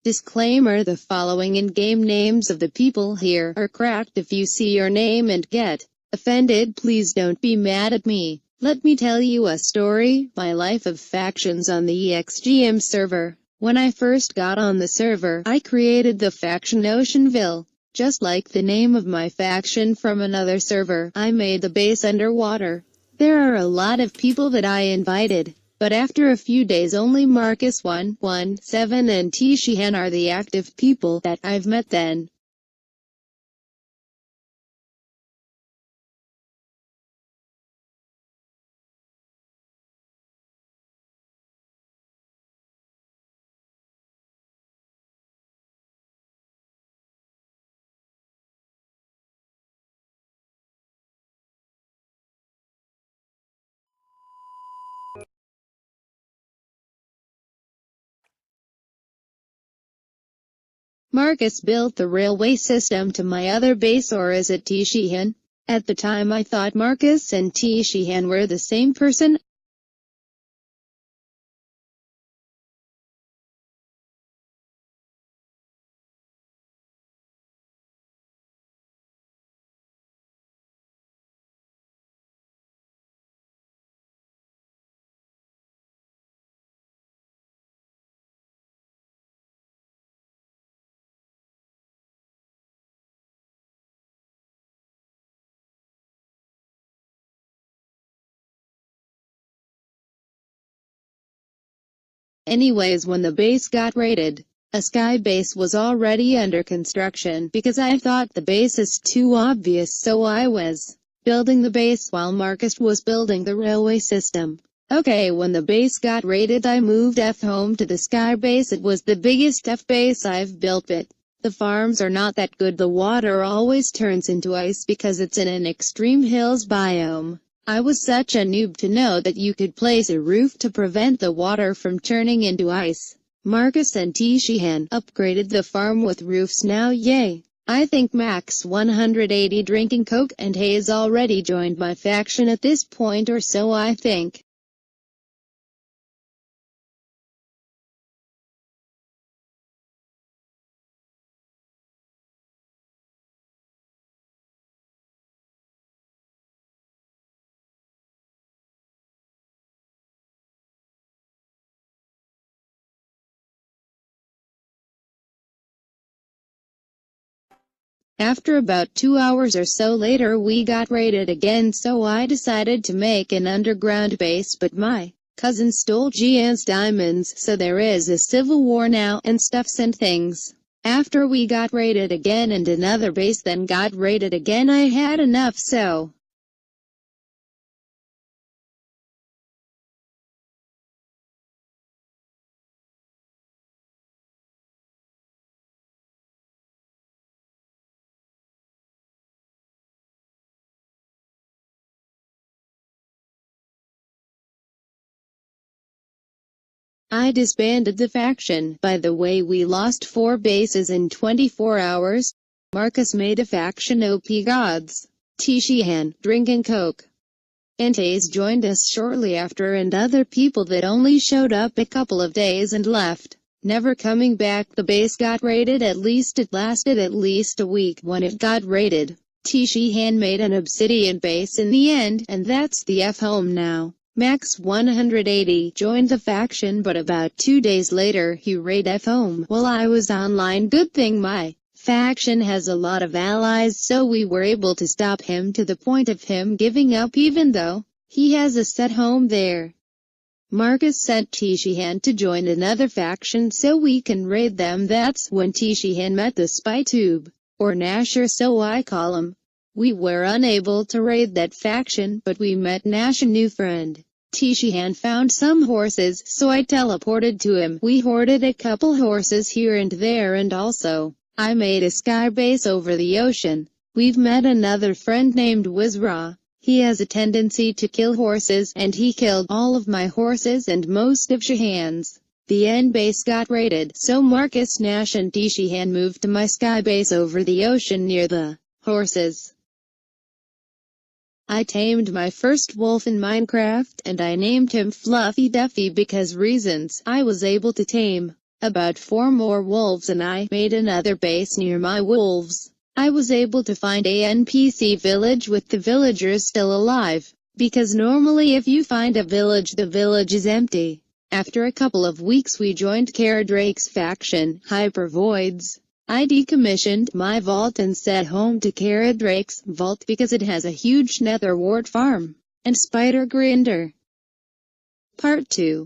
Disclaimer: the following in-game names of the people here are cracked. If you see your name and get offended, please don't be mad at me. Let me tell you a story, my life of factions on the EXGM server. When I first got on the server, I created the faction Oceanville. Just like the name of my faction from another server, I made the base underwater. There are a lot of people that I invited, but after a few days only Marcus 117 and Tishihan are the active people that I've met then. Marcus built the railway system to my other base, or is it Tishihan? At the time I thought Marcus and Tishihan were the same person. Anyways, when the base got raided, a sky base was already under construction, because I thought the base is too obvious, so I was building the base while Marcus was building the railway system. Okay, when the base got raided I moved F home to the sky base. It was the biggest F base I've built, but the farms are not that good. The water always turns into ice because it's in an extreme hills biome. I was such a noob to know that you could place a roof to prevent the water from turning into ice. Marcus and Tishihan upgraded the farm with roofs now, yay! I think Max 180 drinking coke and Hayes already joined my faction at this point, or so I think. After about 2 hours or so later we got raided again, so I decided to make an underground base, but my cousin stole Gian's diamonds, so there is a civil war now, and stuffs and things. After we got raided again and another base then got raided again, I had enough, so I disbanded the faction. By the way, we lost 4 bases in 24 hours. Marcus made a faction OP Gods. Tishihan, drinking coke, and Hayes joined us shortly after, and other people that only showed up a couple of days and left, never coming back. The base got raided. At least it lasted at least a week. When it got raided, Tishihan made an obsidian base in the end, and that's the F home now. Max 180 joined the faction, but about 2 days later he raided F home while I was online. Good thing my faction has a lot of allies, so we were able to stop him to the point of him giving up, even though he has a set home there. Marcus sent Tishihan to join another faction so we can raid them. That's when Tishihan met the spy tube, or Nasher, so I call him. We were unable to raid that faction, but we met Nash, a new friend. Tishihan found some horses, so I teleported to him. We hoarded a couple horses here and there, and also, I made a sky base over the ocean. We've met another friend named Wizra. He has a tendency to kill horses, and he killed all of my horses and most of Shahan's. The end base got raided, so Marcus, Nash and Tishihan moved to my sky base over the ocean near the horses. I tamed my first wolf in Minecraft, and I named him Fluffy Duffy because reasons. I was able to tame about 4 more wolves and I made another base near my wolves. I was able to find a NPC village with the villagers still alive, because normally if you find a village the village is empty. After a couple of weeks we joined Karadrake's faction, Hyper Voids. I decommissioned my vault and set home to Karadrake's vault because it has a huge nether wart farm and spider grinder. Part 2.